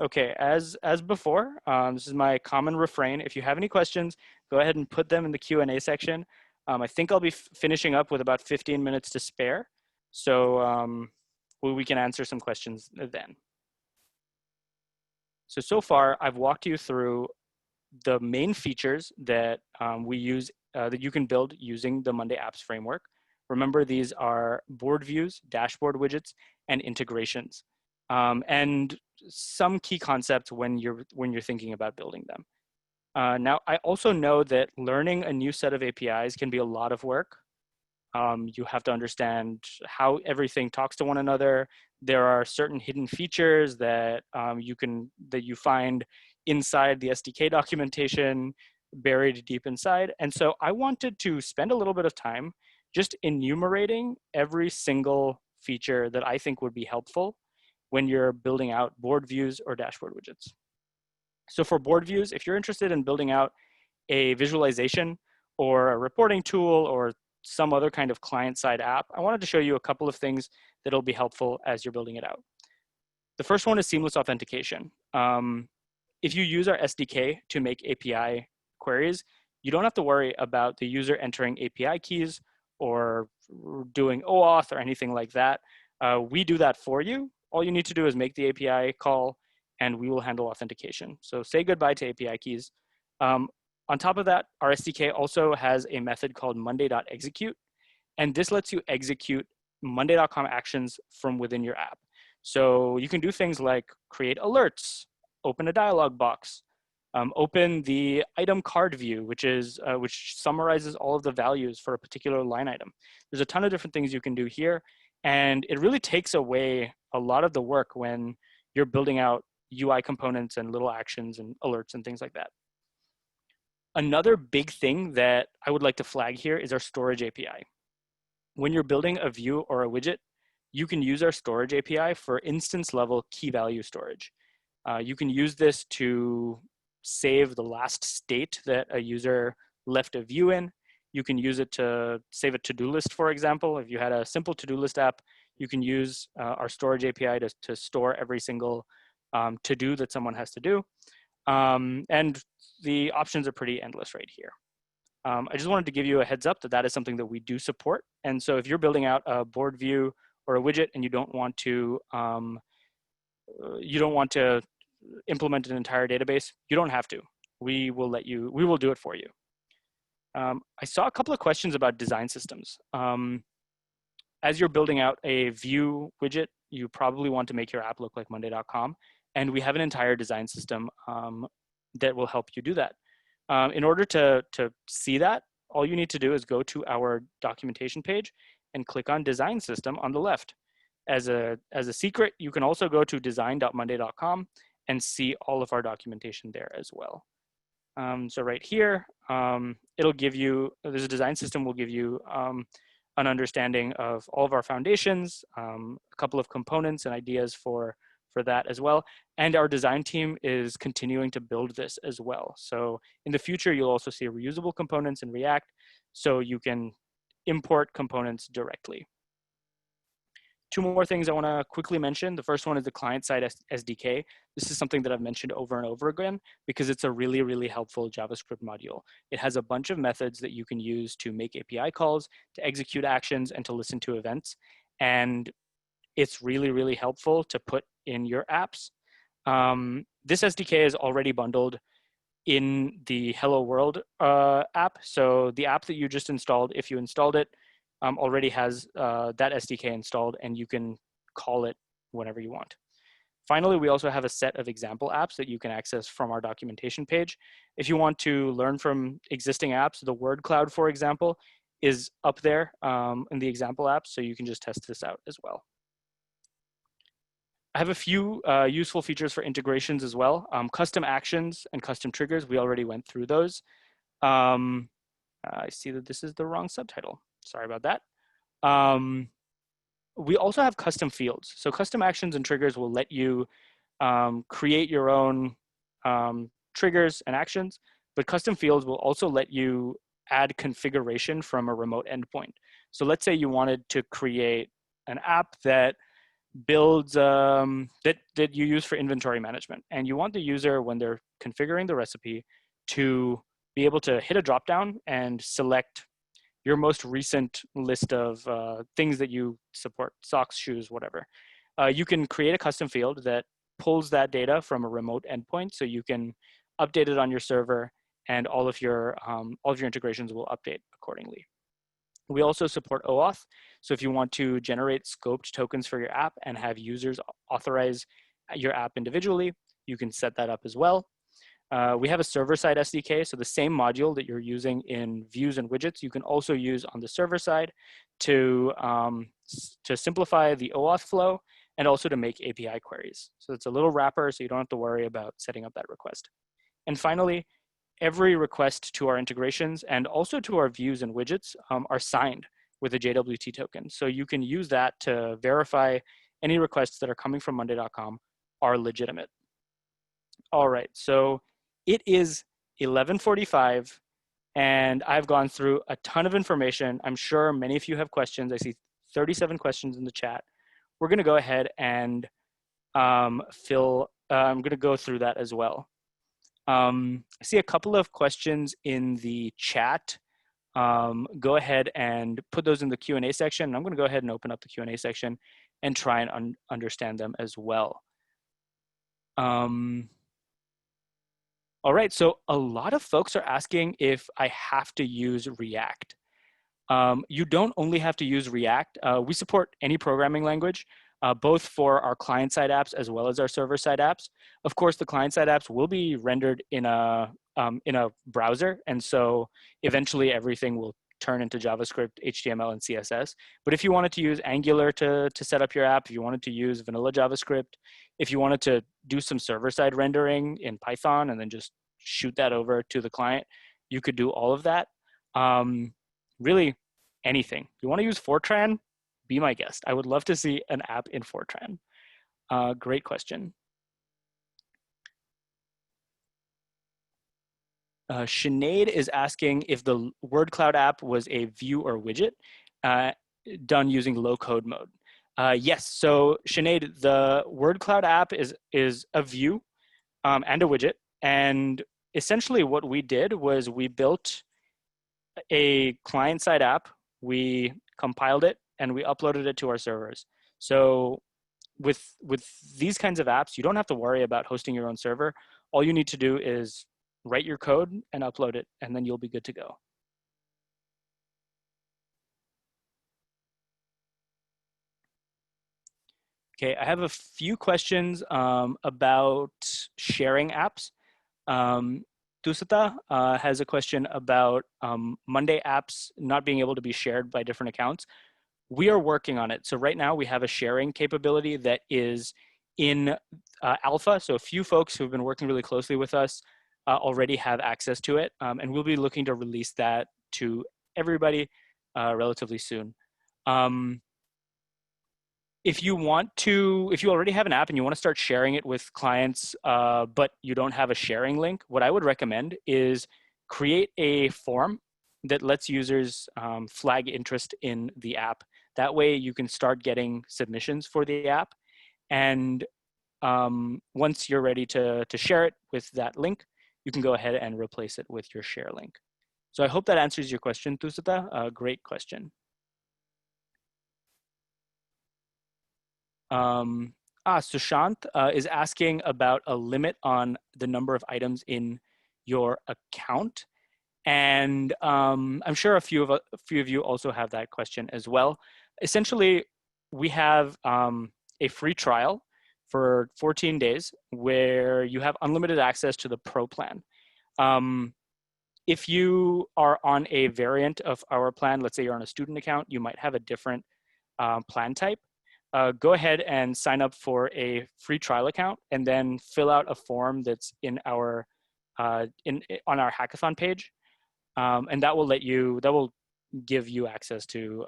[SPEAKER 1] Okay, as before, this is my common refrain. If you have any questions, go ahead and put them in the Q&A section. I think I'll be finishing up with about 15 minutes to spare. So we can answer some questions then. So far, I've walked you through the main features that we use, that you can build using the Monday Apps Framework. Remember, these are board views, dashboard widgets, and integrations, and some key concepts when you're thinking about building them. Now, I also know that learning a new set of APIs can be a lot of work. You have to understand how everything talks to one another. There are certain hidden features that you find inside the SDK documentation, buried deep inside. And so I wanted to spend a little bit of time just enumerating every single feature that I think would be helpful when you're building out board views or dashboard widgets. So for board views, if you're interested in building out a visualization or a reporting tool or some other kind of client-side app, I wanted to show you a couple of things that'll be helpful as you're building it out. The first one is seamless authentication. If you use our SDK to make API queries, you don't have to worry about the user entering API keys or doing OAuth or anything like that. We do that for you. All you need to do is make the API call and we will handle authentication. So say goodbye to API keys. On top of that, our SDK also has a method called monday.execute, and this lets you execute monday.com actions from within your app. So you can do things like create alerts, open a dialog box, open the item card view, which summarizes all of the values for a particular line item. There's a ton of different things you can do here, and it really takes away a lot of the work when you're building out UI components and little actions and alerts and things like that. Another big thing that I would like to flag here is our storage API. When you're building a view or a widget, you can use our storage API for instance level key value storage. You can use this to save the last state that a user left a view in. You can use it to save a to-do list, for example. If you had a simple to-do list app, you can use our storage API to store every single to-do that someone has to do. And the options are pretty endless right here. I just wanted to give you a heads up that that is something that we do support. And so if you're building out a board view or a widget and you don't want to implement an entire database, you don't have to. We will do it for you. I saw a couple of questions about design systems. As you're building out a view widget, you probably want to make your app look like monday.com. And we have an entire design system that will help you do that. In order to see that, all you need to do is go to our documentation page and click on Design System on the left. As a secret, you can also go to design.monday.com and see all of our documentation there as well. So right here, it'll give you, there's a design system will give you an understanding of all of our foundations, a couple of components and ideas for that as well. And our design team is continuing to build this as well. So in the future, you'll also see reusable components in React, so you can import components directly. Two more things I want to quickly mention. The first one is the client-side SDK. This is something that I've mentioned over and over again because it's a really, really helpful JavaScript module. It has a bunch of methods that you can use to make API calls, to execute actions, and to listen to events. And it's really, really helpful to put in your apps. This SDK is already bundled in the Hello World app. So the app that you just installed, if you installed it, already has that SDK installed, and you can call it whenever you want. Finally, we also have a set of example apps that you can access from our documentation page. If you want to learn from existing apps, the word cloud, for example, is up there in the example apps, so you can just test this out as well. I have a few useful features for integrations as well. Custom actions and custom triggers, we already went through those. I see that this is the wrong subtitle. Sorry about that. We also have custom fields. So custom actions and triggers will let you create your own triggers and actions, but custom fields will also let you add configuration from a remote endpoint. So let's say you wanted to create an app that builds that you use for inventory management, and you want the user, when they're configuring the recipe, to be able to hit a dropdown and select your most recent list of things that you support, socks, shoes, whatever. You can create a custom field that pulls that data from a remote endpoint, so you can update it on your server, and all of your integrations will update accordingly. We also support OAuth. So if you want to generate scoped tokens for your app and have users authorize your app individually, you can set that up as well. We have a server-side SDK, so the same module that you're using in views and widgets, you can also use on the server side to simplify the OAuth flow and also to make API queries. So it's a little wrapper, so you don't have to worry about setting up that request. And finally, every request to our integrations and also to our views and widgets are signed with a JWT token. So you can use that to verify any requests that are coming from monday.com are legitimate. All right, so it is 11:45 and I've gone through a ton of information. I'm sure many of you have questions. I see 37 questions in the chat. We're gonna go ahead and I'm gonna go through that as well. I see a couple of questions in the chat. Go ahead and put those in the Q&A section. I'm going to go ahead and open up the Q&A section and try and understand them as well. All right, so a lot of folks are asking if I have to use React. You don't only have to use React. We support any programming language, both for our client-side apps as well as our server-side apps. Of course, the client-side apps will be rendered in a browser, and so eventually everything will turn into JavaScript, HTML, and CSS. But if you wanted to use Angular to set up your app, if you wanted to use vanilla JavaScript, if you wanted to do some server-side rendering in Python and then just shoot that over to the client, you could do all of that. Really, anything. If you want to use Fortran, be my guest. I would love to see an app in Fortran. Great question. Sinead is asking if the word cloud app was a view or widget done using low code mode. Yes, so Sinead, the word cloud app is a view and a widget. And essentially what we did was we built a client-side app, we compiled it, and we uploaded it to our servers. So with these kinds of apps, you don't have to worry about hosting your own server. All you need to do is write your code and upload it, and then you'll be good to go. Okay, I have a few questions about sharing apps. Tusata has a question about Monday apps not being able to be shared by different accounts. We are working on it. So right now we have a sharing capability that is in alpha. So a few folks who have been working really closely with us already have access to it. And we'll be looking to release that to everybody relatively soon. If you already have an app and you want to start sharing it with clients, but you don't have a sharing link, what I would recommend is create a form that lets users flag interest in the app. That way you can start getting submissions for the app. And once you're ready to share it with that link, you can go ahead and replace it with your share link. So I hope that answers your question, Tusata. Great question. Sushant is asking about a limit on the number of items in your account. And I'm sure a few of you also have that question as well. Essentially, we have a free trial for 14 days where you have unlimited access to the Pro plan. If you are on a variant of our plan, let's say you're on a student account, you might have a different plan type. Go ahead and sign up for a free trial account and then fill out a form that's in our on our hackathon page. And that will give you access to,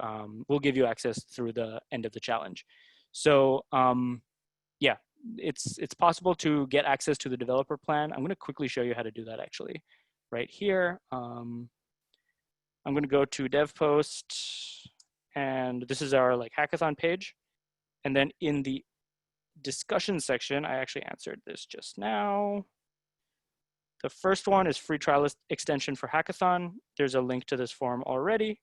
[SPEAKER 1] we'll give you access through the end of the challenge. So yeah, it's possible to get access to the developer plan. I'm gonna quickly show you how to do that actually. Right here, I'm gonna go to dev post, and this is our hackathon page. And then in the discussion section, I actually answered this just now. The first one is free trial extension for hackathon. There's a link to this form already.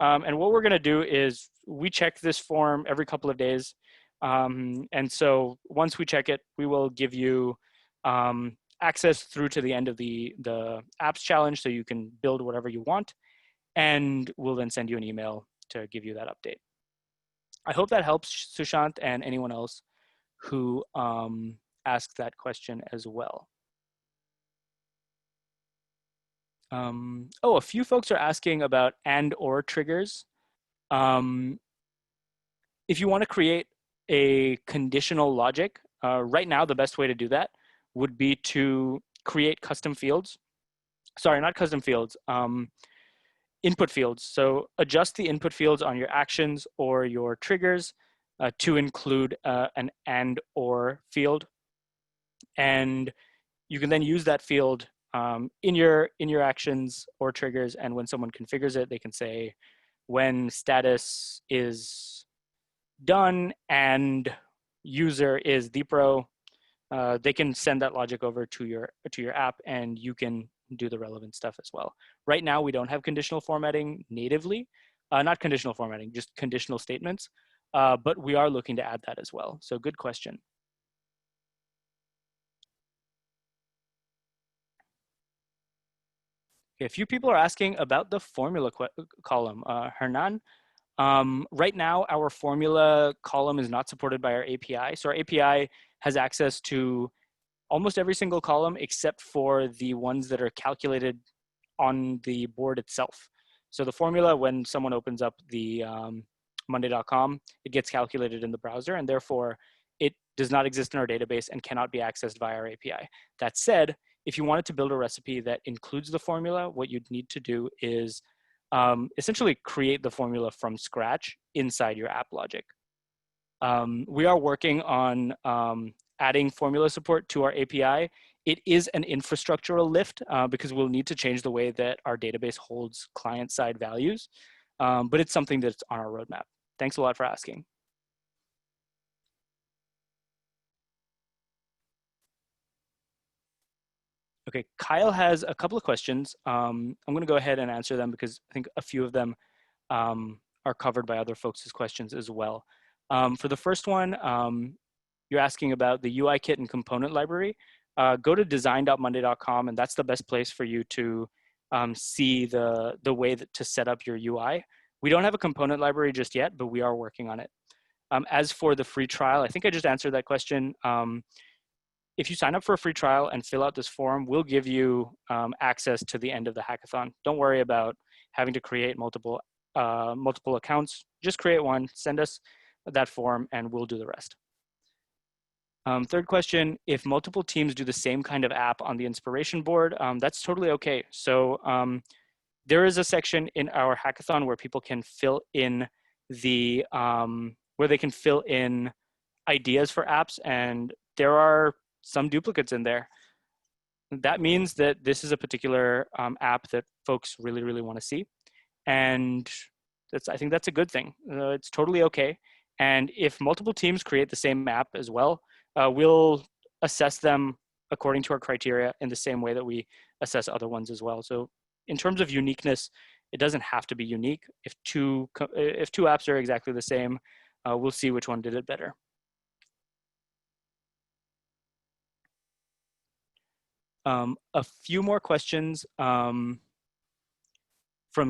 [SPEAKER 1] And what we're going to do is we check this form every couple of days. And so once we check it, we will give you access through to the end of the apps challenge so you can build whatever you want. And we'll then send you an email to give you that update. I hope that helps, Sushant, and anyone else who asked that question as well. Oh, a few folks are asking about and/or triggers. If you want to create a conditional logic, right now the best way to do that would be to create custom fields. Sorry, not custom fields, input fields. So adjust the input fields on your actions or your triggers to include an and/or field. And you can then use that field in your actions or triggers, and when someone configures it, they can say when status is done and user is Dipro, they can send that logic over to your app, and you can do the relevant stuff as well. Right now, we don't have conditional formatting natively, not conditional formatting, just conditional statements, but we are looking to add that as well. So good question. Okay, a few people are asking about the formula column. Hernan, right now, our formula column is not supported by our API. So our API has access to almost every single column except for the ones that are calculated on the board itself. So the formula, when someone opens up the monday.com, it gets calculated in the browser, and therefore it does not exist in our database and cannot be accessed via our API. That said, if you wanted to build a recipe that includes the formula, what you'd need to do is essentially create the formula from scratch inside your app logic. We are working on adding formula support to our API. It is an infrastructural lift because we'll need to change the way that our database holds client-side values, but it's something that's on our roadmap. Thanks a lot for asking. Okay, Kyle has a couple of questions. I'm gonna go ahead and answer them because I think a few of them are covered by other folks' questions as well. For the first one, you're asking about the UI kit and component library. Go to design.monday.com, and that's the best place for you to see the way to set up your UI. We don't have a component library just yet, but we are working on it. As for the free trial, I think I just answered that question. If you sign up for a free trial and fill out this form, we'll give you access to the end of the hackathon. Don't worry about having to create multiple accounts. Just create one, send us that form, and we'll do the rest. Third question, if multiple teams do the same kind of app on the inspiration board, that's totally okay. So there is a section in our hackathon where people can fill in the, where they can fill in ideas for apps, and there are some duplicates in there. That means that this is a particular app that folks really, really want to see. And I think that's a good thing. It's totally okay. And if multiple teams create the same app as well, we'll assess them according to our criteria in the same way that we assess other ones as well. So in terms of uniqueness, it doesn't have to be unique. If two apps are exactly the same, we'll see which one did it better. A few more questions from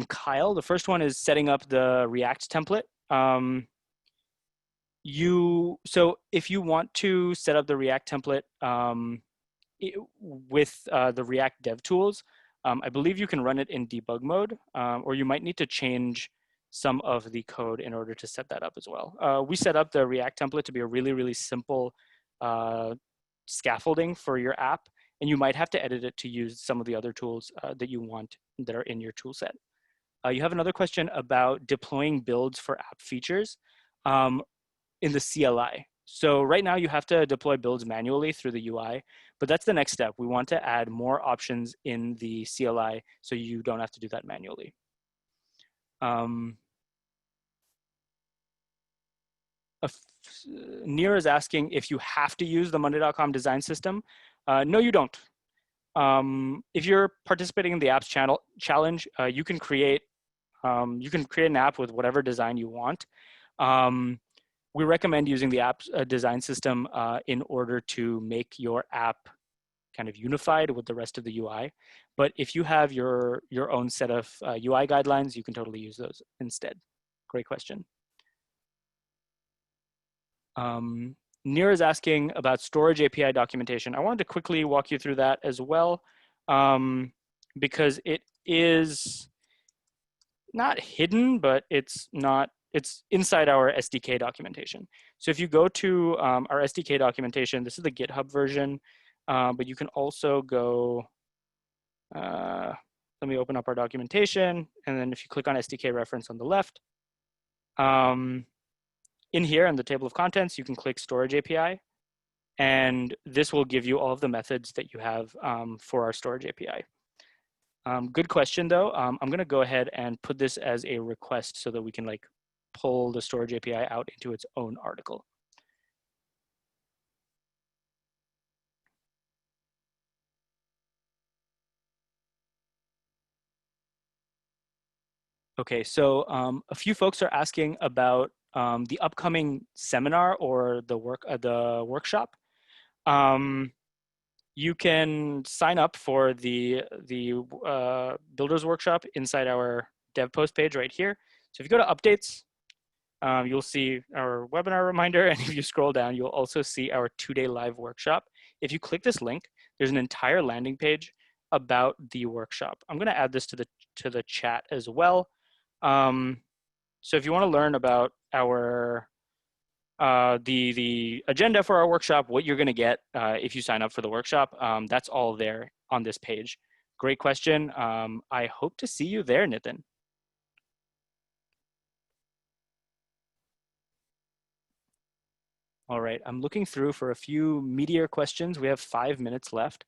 [SPEAKER 1] Kyle. The first one is setting up the React template. So if you want to set up the React template with the React dev tools, I believe you can run it in debug mode, or you might need to change some of the code in order to set that up as well. We set up the React template to be a really, really simple scaffolding for your app, and you might have to edit it to use some of the other tools that you want that are in your tool set. You have another question about deploying builds for app features in the CLI. So right now you have to deploy builds manually through the UI, but that's the next step. We want to add more options in the CLI so you don't have to do that manually. Nir is asking if you have to use the monday.com design system. No, you don't. If you're participating in the apps challenge, you can create You can create an app with whatever design you want. We recommend using the app design system in order to make your app kind of unified with the rest of the UI. But if you have your own set of UI guidelines, you can totally use those instead. Great question. Nir is asking about storage API documentation. I wanted to quickly walk you through that as well, because it is not hidden, but it's inside our SDK documentation. So if you go to our SDK documentation, this is the GitHub version, but you can also go, let me open up our documentation. And then if you click on SDK reference on the left, in here in the table of contents, you can click storage API. And this will give you all of the methods that you have for our storage API. Good question though. I'm gonna go ahead and put this as a request so that we can like pull the storage API out into its own article. Okay, so a few folks are asking about the upcoming seminar or the workshop. You can sign up for the Builders Workshop inside our dev post page right here. So if you go to updates, you'll see our webinar reminder, and if you scroll down, you'll also see our 2-day live workshop. If you click this link, there's an entire landing page about the workshop. I'm going to add this to the chat as well. So if you want to learn about our the agenda for our workshop, what you're going to get if you sign up for the workshop, that's all there on this page. Great question. I hope to see you there, Nitin. All right, I'm looking through for a few meatier questions. We have 5 minutes left.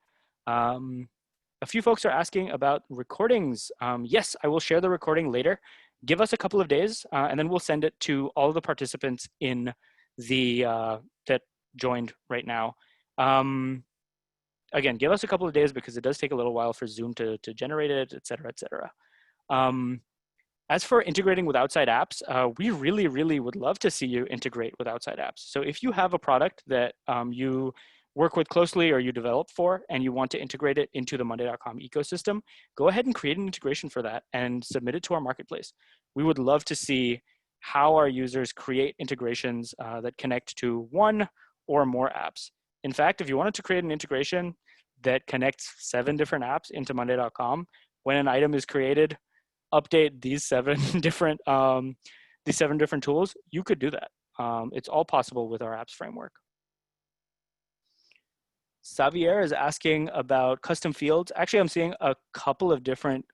[SPEAKER 1] A few folks are asking about recordings. Yes, I will share the recording later. Give us a couple of days, and then we'll send it to all of the participants in the that joined right now. Again, give us a couple of days because it does take a little while for Zoom to generate it, et cetera, et cetera. As for integrating with outside apps, we really, really would love to see you integrate with outside apps. So if you have a product that you work with closely or you develop for and you want to integrate it into the monday.com ecosystem, go ahead and create an integration for that and submit it to our marketplace. We would love to see how our users create integrations that connect to one or more apps. In fact, if you wanted to create an integration that connects 7 different apps into monday.com, when an item is created, update these 7 different tools, you could do that. It's all possible with our apps framework. Xavier is asking about custom fields. Actually, I'm seeing a couple of different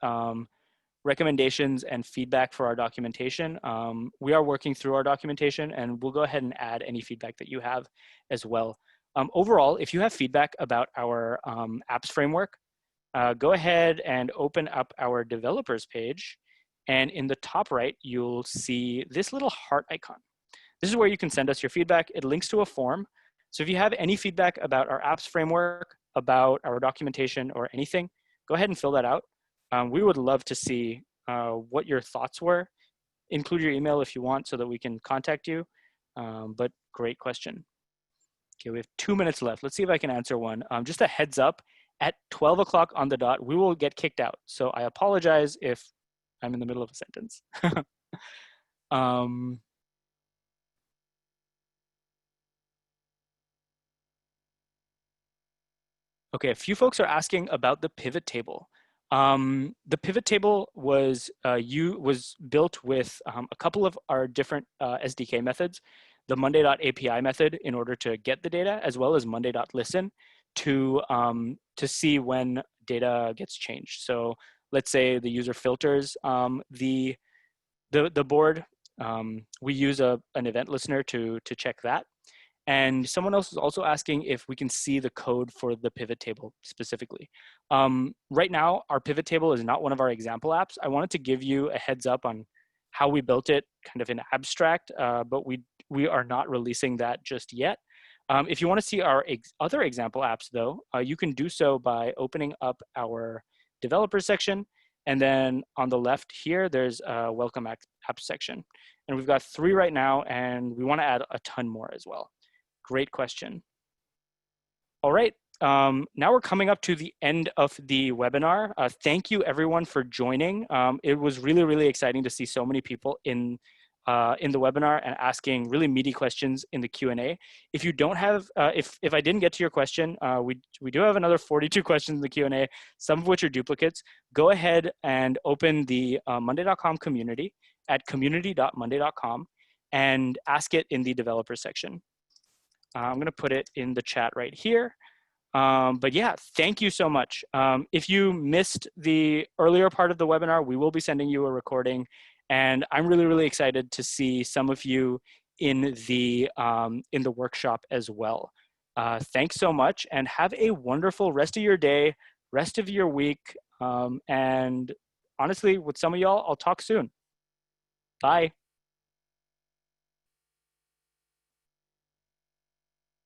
[SPEAKER 1] recommendations and feedback for our documentation. We are working through our documentation, and we'll go ahead and add any feedback that you have as well. Overall, if you have feedback about our apps framework, go ahead and open up our developers page. And in the top right, you'll see this little heart icon. This is where you can send us your feedback. It links to a form. So if you have any feedback about our apps framework, about our documentation or anything, go ahead and fill that out. We would love to see what your thoughts were. Include your email if you want so that we can contact you. But great question. Okay, we have 2 minutes left. Let's see if I can answer one. Just a heads up, at 12 o'clock on the dot, we will get kicked out. So I apologize if I'm in the middle of a sentence. Okay, a few folks are asking about the pivot table. The pivot table was built with a couple of our different SDK methods, the monday.api method in order to get the data, as well as monday.listen to see when data gets changed. So let's say the user filters the board. We use an event listener to check that. And someone else is also asking if we can see the code for the pivot table specifically. Right now, our pivot table is not one of our example apps. I wanted to give you a heads up on how we built it kind of in abstract, but we are not releasing that just yet. If you want to see our other example apps though, you can do so by opening up our developer section. And then on the left here, there's a welcome app section. And we've got 3 right now, and we want to add a ton more as well. Great question. All right, now we're coming up to the end of the webinar. Thank you everyone for joining. It was really, really exciting to see so many people in the webinar and asking really meaty questions in the Q&A. If you don't have, if I didn't get to your question, we do have another 42 questions in the Q&A, some of which are duplicates. Go ahead and open the monday.com community at community.monday.com and ask it in the developer section. I'm gonna put it in the chat right here. But yeah, thank you so much. If you missed the earlier part of the webinar, we will be sending you a recording. And I'm really, really excited to see some of you in the workshop as well. Thanks so much, and have a wonderful rest of your day, rest of your week. And honestly, with some of y'all, I'll talk soon. Bye.